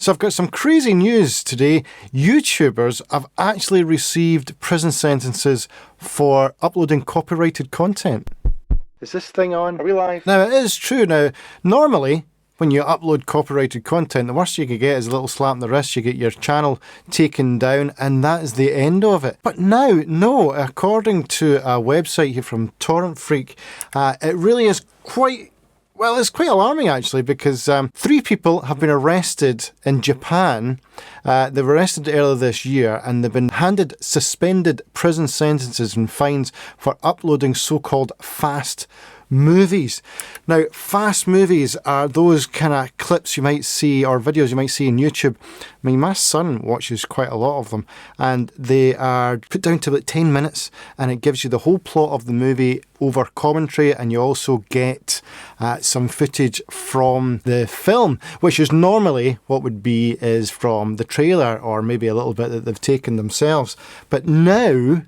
So I've got some crazy news today. YouTubers have actually received prison sentences for uploading copyrighted content. Is this thing on? Are we live? Now, it is true. Now, normally, when you upload copyrighted content, the worst you could get is a little slap in the wrist. You get your channel taken down, and that is the end of it. But now, no, according to a website here from Torrent Freak, it really is quite... Well, it's quite alarming, actually, because 3 people have been arrested in Japan. They were arrested earlier this year, and they've been handed suspended prison sentences and fines for uploading so-called fast movies. Now, fast movies are those kind of clips you might see or videos you might see on YouTube. I mean, my son watches quite a lot of them, and they are put down to about 10 minutes, and it gives you the whole plot of the movie over commentary, and you also get some footage from the film, which is normally what would be is from the trailer or maybe a little bit that they've taken themselves. But now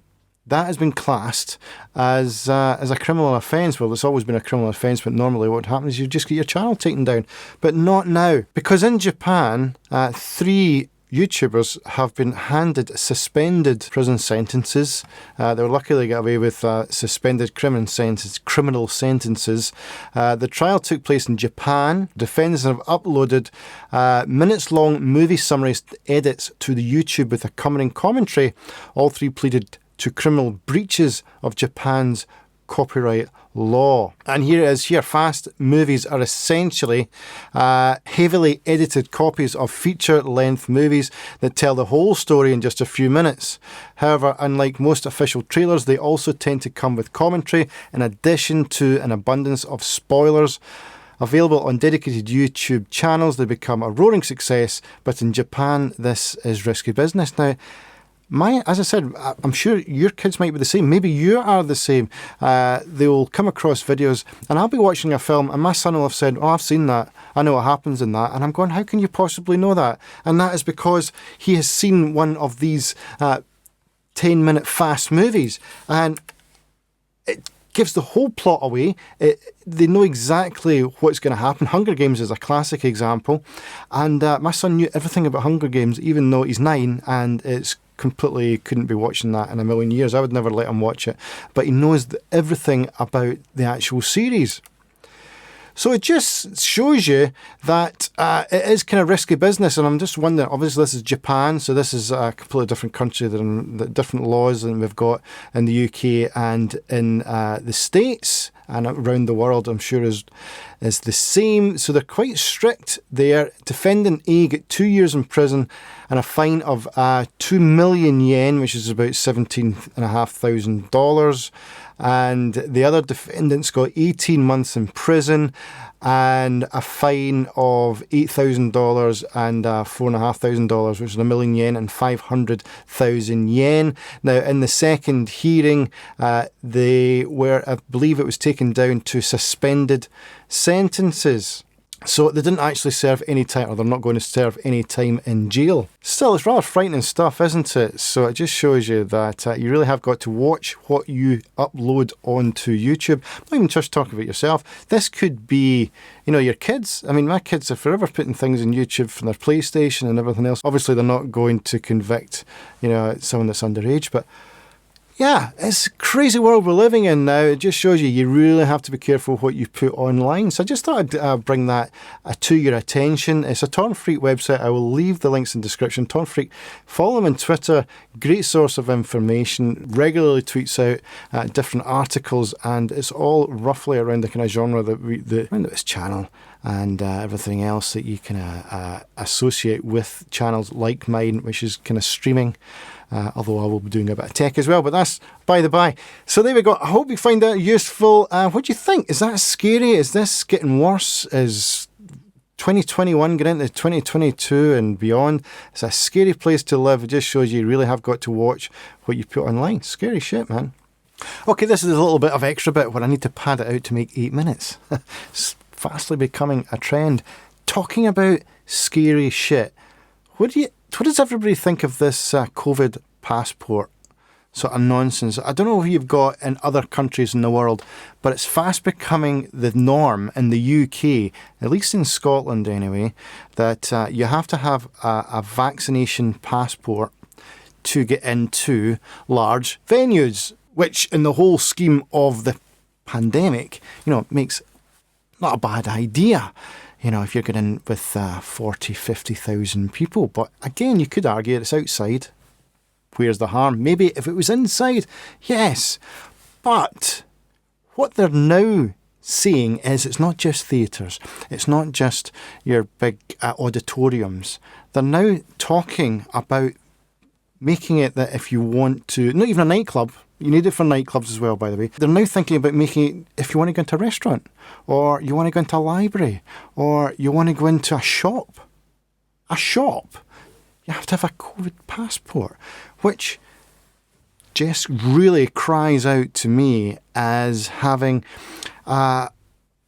that has been classed as a criminal offence. Well, it's always been a criminal offence, but normally what happens is you just get your channel taken down. But not now. Because in Japan, 3 YouTubers have been handed suspended prison sentences. They were lucky they got away with suspended criminal sentences. The trial took place in Japan. Defendants have uploaded minutes-long movie summaries edits to the YouTube with accompanying commentary. All 3 pleaded to criminal breaches of Japan's copyright law. And here it is here. Fast movies are essentially heavily edited copies of feature-length movies that tell the whole story in just a few minutes. However, unlike most official trailers, they also tend to come with commentary in addition to an abundance of spoilers. Available on dedicated YouTube channels, they become a roaring success, but in Japan, this is risky business. Now, as I said, I'm sure your kids might be the same. Maybe you are the same. They will come across videos, and I'll be watching a film, and my son will have said, "Oh, I've seen that. I know what happens in that." And I'm going, "How can you possibly know that?" And that is because he has seen one of these 10-minute fast movies, and it gives the whole plot away. They know exactly what's going to happen. Hunger Games is a classic example, and my son knew everything about Hunger Games, even though he's 9, and it's completely couldn't be watching that in a million years. I would never let him watch it, but he knows everything about the actual series. So it just shows you that it is kind of risky business, and I'm just wondering, obviously this is Japan, so this is a completely different country than the different laws than we've got in the UK and in the States and around the world, I'm sure is the same. So they're quite strict there. Defendant A get 2 years in prison and a fine of 2 million yen, which is about $17,500. And the other defendants got 18 months in prison and a fine of $8,000 and $4,500, which is 1 million yen and 500,000 yen. Now, in the second hearing, they were, I believe it was taken down to suspended sentences. So they didn't actually serve any time, or they're not going to serve any time in jail. Still, it's rather frightening stuff, isn't it? So it just shows you that you really have got to watch what you upload onto YouTube. Not even just talking about yourself. This could be, your kids. I mean, my kids are forever putting things on YouTube from their PlayStation and everything else. Obviously, they're not going to convict, someone that's underage, but yeah, it's a crazy world we're living in now. It just shows you really have to be careful what you put online. So I just thought I'd bring that to your attention. It's a Torrent Freak website. I will leave the links in the description. Torrent Freak, follow them on Twitter. Great source of information. Regularly tweets out different articles, and it's all roughly around the kind of genre around this channel and everything else that you can associate with channels like mine, which is kind of streaming. Although I will be doing a bit of tech as well, but that's by the by. So there we go. I hope you find that useful. What do you think? Is that scary? Is this getting worse? Is 2021 getting into 2022 and beyond? It's a scary place to live. It just shows you really have got to watch what you put online. Scary shit, man. Okay, this is a little bit of extra bit where I need to pad it out to make 8 minutes. It's fastly becoming a trend. Talking about scary shit. What does everybody think of this COVID passport sort of nonsense. I don't know if you've got in other countries in the world, but it's fast becoming the norm in the UK, at least in Scotland anyway, that you have to have a vaccination passport to get into large venues, which in the whole scheme of the pandemic, makes not a bad idea. If you're getting in with 40, 50,000 people. But again, you could argue it's outside. Where's the harm? Maybe if it was inside, yes. But what they're now saying is it's not just theatres. It's not just your big auditoriums. They're now talking about making it that if you want to, not even a nightclub, you need it for nightclubs as well, by the way. They're now thinking about making it if you want to go into a restaurant, or you want to go into a library, or you want to go into a shop. A shop. You have to have a COVID passport, which just really cries out to me as having a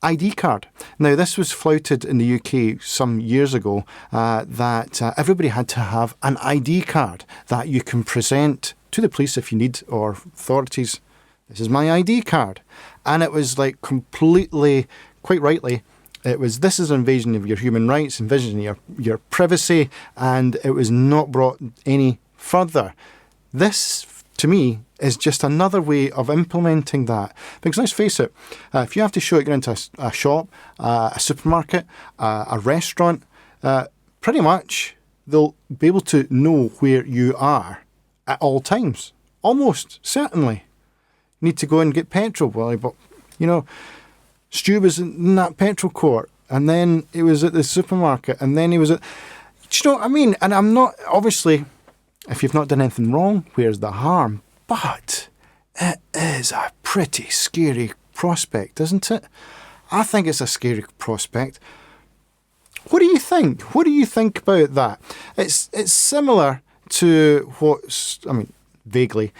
ID card. Now, this was flouted in the UK some years ago, that everybody had to have an ID card that you can present to the police if you need, or authorities. This is my ID card. And it was like completely, quite rightly, this is an invasion of your human rights, invasion of your privacy, and it was not brought any further. This, to me, is just another way of implementing that. Because let's face it, if you have to show it, get into a shop, a supermarket, a restaurant, pretty much they'll be able to know where you are at all times. Almost certainly. You need to go and get petrol, but Stu was in that petrol court, and then he was at the supermarket, and then he was at... Do you know what I mean? And I'm not... Obviously, if you've not done anything wrong, where's the harm? But it is a pretty scary prospect, isn't it? I think it's a scary prospect. What do you think? What do you think about that? It's similar to vaguely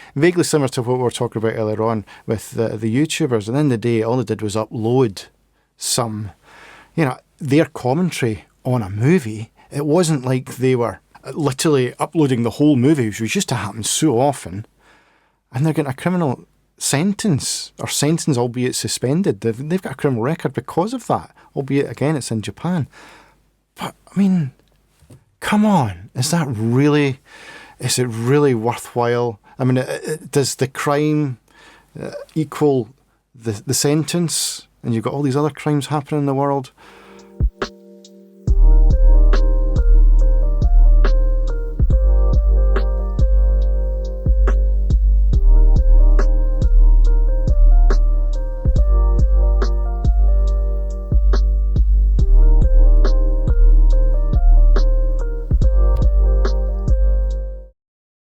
similar to what we were talking about earlier on with the YouTubers. And in the day, all they did was upload some, their commentary on a movie. It wasn't like they were literally uploading the whole movie, which used to happen so often. And they're getting a criminal sentence, albeit suspended. They've got a criminal record because of that, albeit, again, it's in Japan. But, come on, is it really worthwhile? Does the crime equal the sentence? And you've got all these other crimes happening in the world.